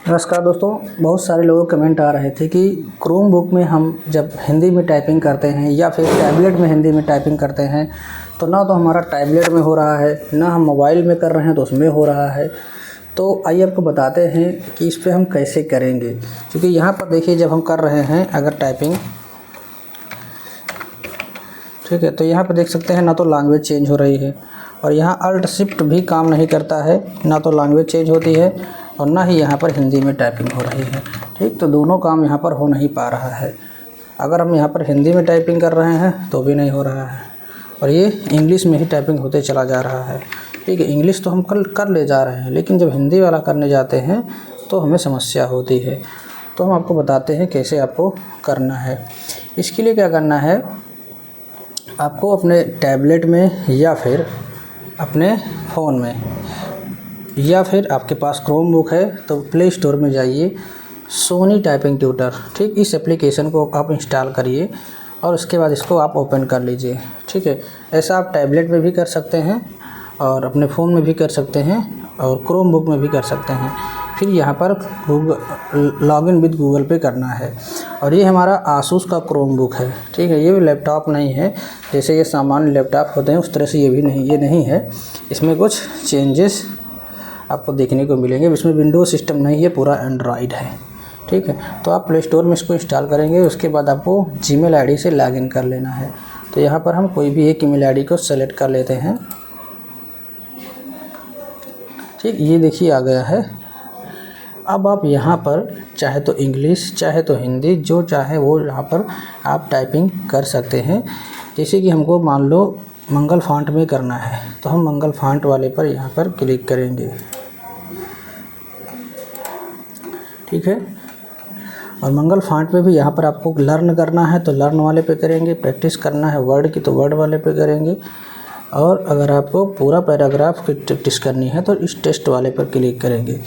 नमस्कार दोस्तों। बहुत सारे लोगों के कमेंट आ रहे थे कि क्रोम बुक में हम जब हिंदी में टाइपिंग करते हैं या फिर टैबलेट में हिंदी में टाइपिंग करते हैं तो ना तो हमारा टैबलेट में हो रहा है, ना हम मोबाइल में कर रहे हैं तो उसमें हो रहा है। तो आइए आपको बताते हैं कि इस पे हम कैसे करेंगे। क्योंकि यहाँ पर देखिए, जब हम कर रहे हैं अगर टाइपिंग, ठीक है, तो यहाँ पर देख सकते हैं ना तो लैंग्वेज चेंज हो रही है और यहाँ अल्ट शिफ्ट भी काम नहीं करता है, ना तो लैंग्वेज चेंज होती है और ना ही यहाँ पर हिंदी में टाइपिंग हो रही है। ठीक, तो दोनों काम यहाँ पर हो नहीं पा रहा है। अगर हम यहाँ पर हिंदी में टाइपिंग कर रहे हैं तो भी नहीं हो रहा है और ये इंग्लिश में ही टाइपिंग होते चला जा रहा है। ठीक है, इंग्लिश तो हम कल कर ले जा रहे हैं, लेकिन जब हिंदी वाला करने जाते हैं तो हमें समस्या होती है। तो हम आपको बताते हैं कैसे आपको करना है। इसके लिए क्या करना है, आपको अपने टैबलेट में या फिर अपने फ़ोन में या फिर आपके पास क्रोम बुक है तो प्ले स्टोर में जाइए, सोनी टाइपिंग ट्यूटर, ठीक, इस एप्लीकेशन को आप इंस्टॉल करिए और उसके बाद इसको आप ओपन कर लीजिए। ठीक है, ऐसा आप टैबलेट में भी कर सकते हैं और अपने फ़ोन में भी कर सकते हैं और क्रोम बुक में भी कर सकते हैं। फिर यहाँ पर गूगल लॉगिन विद गूगल पे करना है और ये हमारा आसूस का क्रोम बुक है। ठीक है, ये भी लैपटॉप नहीं है, जैसे ये सामान्य लैपटॉप होते हैं उस तरह से ये भी नहीं, ये नहीं है। इसमें कुछ चेंजेस आपको देखने को मिलेंगे। इसमें विंडोज़ सिस्टम नहीं है, पूरा एंड्रॉयड है। ठीक है, तो आप प्ले स्टोर में इसको इंस्टॉल करेंगे, उसके बाद आपको जीमेल आईडी से लॉगिन कर लेना है। तो यहाँ पर हम कोई भी एक ईमेल आईडी को सेलेक्ट कर लेते हैं। ठीक, ये देखिए आ गया है। अब आप यहाँ पर चाहे तो इंग्लिश चाहे तो हिंदी, जो चाहे वो यहाँ पर आप टाइपिंग कर सकते हैं। जैसे कि हमको मान लो मंगल फ़ॉन्ट में करना है तो हम मंगल फ़ॉन्ट वाले पर यहाँ पर क्लिक करेंगे। ठीक है, और मंगल फ़ॉन्ट में भी यहाँ पर आपको लर्न करना है तो लर्न वाले पे करेंगे, प्रैक्टिस करना है वर्ड की तो वर्ड वाले पे करेंगे, और अगर आपको पूरा पैराग्राफ की प्रैक्टिस करनी है तो इस टेस्ट वाले पर क्लिक करेंगे।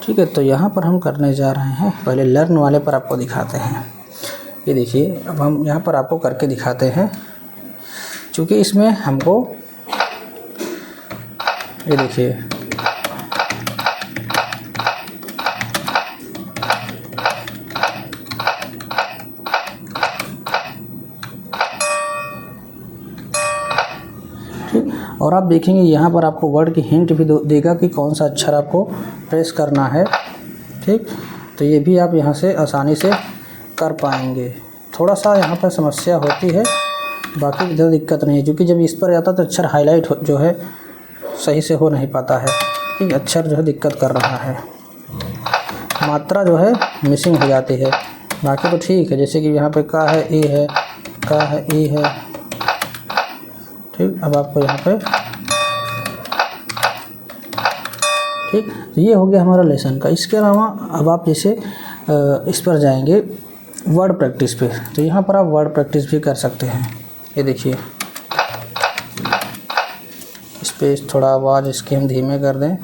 ठीक है, तो यहाँ पर हम करने जा रहे हैं, पहले लर्न वाले पर आपको दिखाते हैं। ये देखिए, अब हम यहाँ पर आपको करके दिखाते हैं, क्योंकि इसमें हमको ये देखिए ठीक, और आप देखेंगे यहाँ पर आपको वर्ड की हिंट भी देगा कि कौन सा अक्षर आपको प्रेस करना है। ठीक, तो ये भी आप यहाँ से आसानी से कर पाएंगे। थोड़ा सा यहाँ पर समस्या होती है, बाकी इधर दिक्कत नहीं है, क्योंकि जब इस पर आता तो अक्षर हाईलाइट जो है सही से हो नहीं पाता है। ठीक, अक्षर जो है दिक्कत कर रहा है, मात्रा जो है मिसिंग हो जाती है। बाकी तो ठीक है, जैसे कि यहाँ पे का है ए है, का है ए है। ठीक, अब आपको यहाँ पे ठीक, तो ये हो गया हमारा लेसन का। इसके अलावा अब आप जैसे इस पर जाएंगे वर्ड प्रैक्टिस पे, तो यहाँ पर आप वर्ड प्रैक्टिस भी कर सकते हैं। ये देखिए, इस पे थोड़ा आवाज़ इसकी हम धीमे कर दें,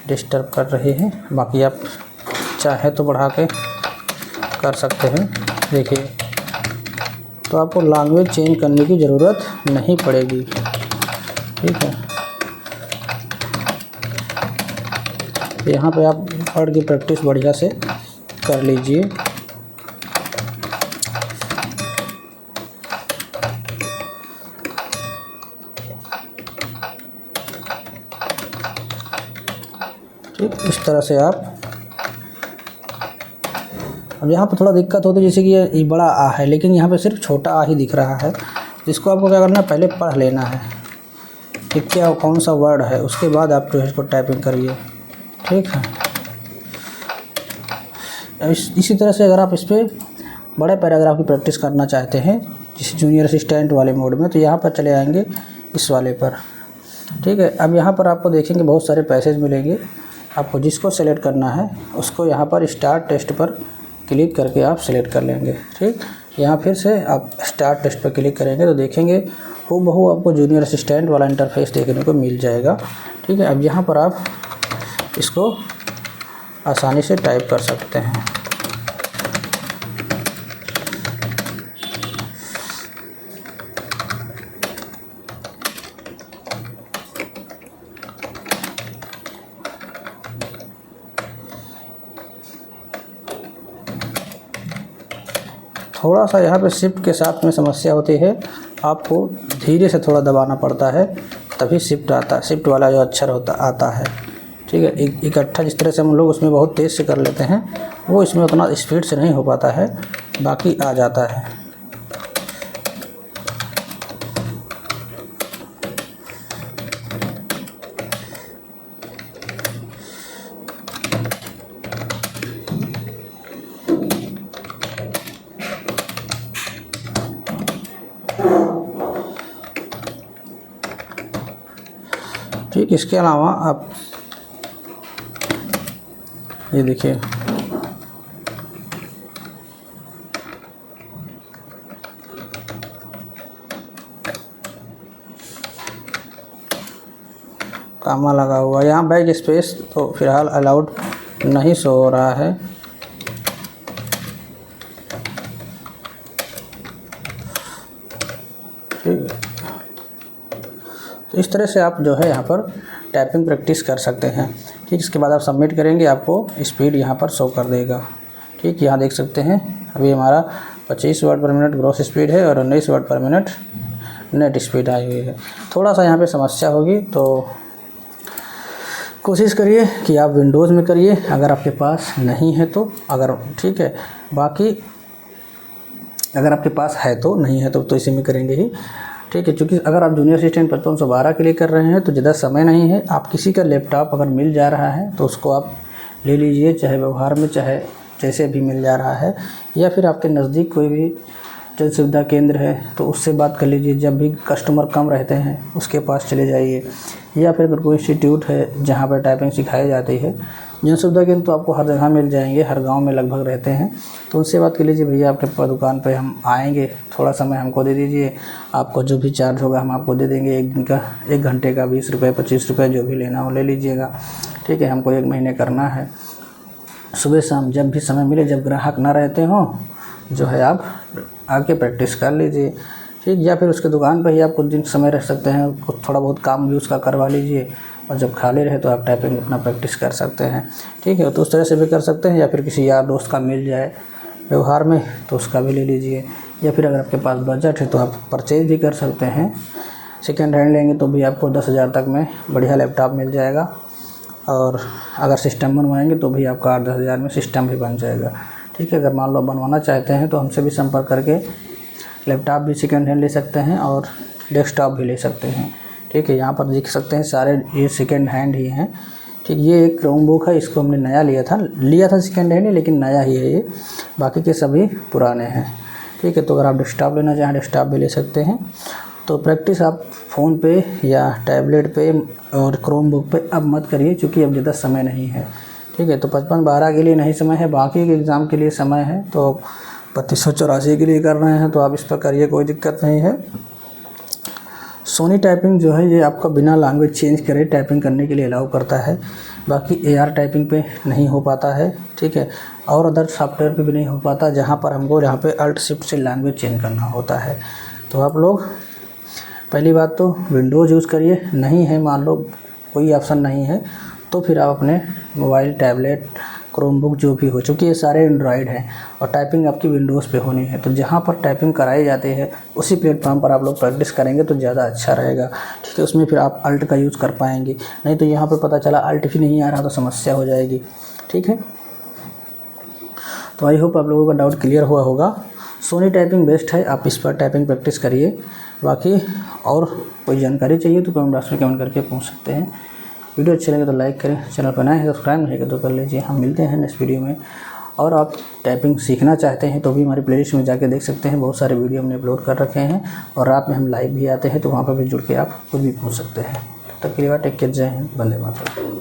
डिस्टर्ब कर रही है। बाकी आप चाहे तो बढ़ा के कर सकते हैं। देखिए, तो आपको लैंग्वेज चेंज करने की ज़रूरत नहीं पड़ेगी। ठीक है, यहाँ पे आप वर्ड की प्रैक्टिस बढ़िया से कर लीजिए। ठीक, इस तरह से आप, अब यहाँ पर थोड़ा दिक्कत होती है, जैसे कि ये बड़ा आ है लेकिन यहाँ पे सिर्फ छोटा आ ही दिख रहा है, जिसको आपको क्या करना है, पहले पढ़ लेना है कि क्या कौन सा वर्ड है, उसके बाद आप जो है इसको टाइपिंग करिए। ठीक है, इसी तरह से अगर आप इस पर बड़े पैराग्राफ की प्रैक्टिस करना चाहते हैं, जैसे जूनियर असिस्टेंट वाले मोड में, तो यहाँ पर चले आएंगे इस वाले पर। ठीक है, अब यहाँ पर आपको देखेंगे बहुत सारे पैसेज मिलेंगे। आपको जिसको सेलेक्ट करना है उसको यहाँ पर स्टार्ट टेस्ट पर क्लिक करके आप सेलेक्ट कर लेंगे। ठीक, यहाँ फिर से आप स्टार्ट टेस्ट पर क्लिक करेंगे तो देखेंगे हूबहू आपको जूनियर असिस्टेंट वाला इंटरफेस देखने को मिल जाएगा। ठीक है, अब यहाँ पर आप इसको आसानी से टाइप कर सकते हैं। थोड़ा सा यहाँ पे शिफ्ट के साथ में समस्या होती है, आपको धीरे से थोड़ा दबाना पड़ता है, तभी शिफ्ट वाला जो अक्षर आता है। ठीक है, इकट्ठा जिस तरह से हम लोग उसमें बहुत तेज़ से कर लेते हैं, वो इसमें उतना स्पीड से नहीं हो पाता है, बाकी आ जाता है। ठीक, इसके अलावा आप ये देखिए, कामा लगा हुआ, यहाँ बैक स्पेस तो फ़िलहाल अलाउड नहीं शो हो रहा है। ठीक है, तो इस तरह से आप जो है यहाँ पर टाइपिंग प्रैक्टिस कर सकते हैं। ठीक, इसके बाद आप सबमिट करेंगे, आपको स्पीड यहाँ पर शो कर देगा। ठीक, यहाँ देख सकते हैं अभी हमारा 25 वर्ड पर मिनट ग्रॉस स्पीड है और 19 वर्ड पर मिनट नेट स्पीड आई हुई है। थोड़ा सा यहाँ पे समस्या होगी, तो कोशिश करिए कि आप विंडोज़ में करिए, अगर आपके पास नहीं है तो। अगर ठीक है, बाकी अगर आपके पास है तो, नहीं है तो इसी में करेंगे ही। ठीक है, क्योंकि अगर आप जूनियर असिस्टेंट 5512 के लिए कर रहे हैं तो ज़्यादा समय नहीं है। आप किसी का लैपटॉप अगर मिल जा रहा है तो उसको आप ले लीजिए, चाहे व्यवहार में, चाहे जैसे भी मिल जा रहा है, या फिर आपके नज़दीक कोई भी जन सुविधा केंद्र है तो उससे बात कर लीजिए। जब भी कस्टमर कम रहते हैं उसके पास चले जाइए, या फिर अगर कोई इंस्टीट्यूट है जहाँ पर टाइपिंग सिखाई जाती है, जन सुविधा केंद्र तो आपको हर जगह मिल जाएंगे, हर गांव में लगभग रहते हैं, तो उनसे बात कर लीजिए, भैया आपके दुकान पे हम आएंगे, थोड़ा समय हमको दे दीजिए, आपको जो भी चार्ज होगा हम आपको दे देंगे, एक दिन का, 1 घंटे का 20 रुपये 25 रुपये जो भी लेना हो ले लीजिएगा। ठीक है, हमको 1 महीने करना है। सुबह शाम जब भी समय मिले, जब ग्राहक ना रहते हों, जो है आप आके प्रैक्टिस कर लीजिए। ठीक, या फिर उसके दुकान पर ही आप कुछ दिन समय रह सकते हैं, थोड़ा बहुत काम भी उसका करवा लीजिए, और जब खाली रहे तो आप टाइपिंग अपना प्रैक्टिस कर सकते हैं। ठीक है, तो उस तरह से भी कर सकते हैं, या फिर किसी यार दोस्त का मिल जाए व्यवहार में तो उसका भी ले लीजिए, या फिर अगर आपके पास बजट है तो आप परचेज भी कर सकते हैं। सेकेंड हैंड लेंगे तो भी आपको 10,000 तक में बढ़िया लैपटॉप मिल जाएगा, और अगर सिस्टम बनवाएंगे तो भी आपका 8-10 हज़ार में सिस्टम भी बन जाएगा। ठीक है, अगर मान लो बनवाना चाहते हैं तो हमसे भी संपर्क करके लैपटॉप भी सेकेंड हैंड ले सकते हैं और डेस्कटॉप भी ले सकते हैं। ठीक है, यहाँ पर देख सकते हैं सारे ये सेकेंड हैंड ही हैं। ठीक, ये एक क्रोमबुक है, इसको हमने नया लिया था सेकेंड हैंड ही, लेकिन नया ही है ये, बाकी के सभी पुराने हैं। ठीक है, तो अगर आप डेस्कटॉप लेना चाहें डेस्कटॉप भी ले सकते हैं। तो प्रैक्टिस आप फ़ोन पे या टैबलेट पे और क्रोमबुक पे अब मत करिए, क्योंकि अब ज़्यादा समय नहीं है। ठीक है, तो 5512 के लिए नहीं समय है, बाकी के एग्ज़ाम के लिए समय है। तो 3284 के लिए कर रहे हैं तो आप इस पर करिए, कोई दिक्कत नहीं है। सोनी टाइपिंग जो है ये आपका बिना लैंग्वेज चेंज करे टाइपिंग करने के लिए अलाउ करता है, बाकी AR टाइपिंग पे नहीं हो पाता है। ठीक है, और अदर सॉफ्टवेयर पे भी नहीं हो पाता, जहाँ पे अल्ट शिफ्ट से लैंग्वेज चेंज करना होता है। तो आप लोग पहली बात तो विंडोज़ यूज़ करिए, नहीं है मान लो कोई ऑप्शन नहीं है तो फिर आप अपने मोबाइल, टैबलेट, क्रोमबुक जो भी हो, चूँकि ये सारे एंड्रॉयड हैं और टाइपिंग आपकी विंडोज़ पे होनी है, तो जहाँ पर टाइपिंग कराई जाती है उसी प्लेटफॉर्म पर आप लोग प्रैक्टिस करेंगे तो ज़्यादा अच्छा रहेगा। ठीक है, उसमें फिर आप अल्ट का यूज़ कर पाएंगे, नहीं तो यहाँ पर पता चला अल्ट भी नहीं आ रहा तो समस्या हो जाएगी। ठीक है, तो आई होप आप लोगों का डाउट क्लियर हुआ होगा। सोनी टाइपिंग बेस्ट है, आप इस पर टाइपिंग प्रैक्टिस करिए। बाकी और कोई जानकारी चाहिए तो कमेंट बॉक्स में कमेंट करके पूछ सकते हैं। वीडियो अच्छी लगे तो लाइक करें, चैनल पर नए हैं सब्सक्राइब नहीं तो कर लीजिए। हम मिलते हैं नेक्स्ट वीडियो में। और आप टाइपिंग सीखना चाहते हैं तो भी हमारी प्लेलिस्ट में जाके देख सकते हैं, बहुत सारे वीडियो हमने अपलोड कर रखे हैं, और रात में हम लाइव भी आते हैं तो वहाँ पर भी जुड़ के आप कुछ भी पूछ सकते हैं। तब तक के लिए टेक केयर, जय हिंद, वंदे मातरम।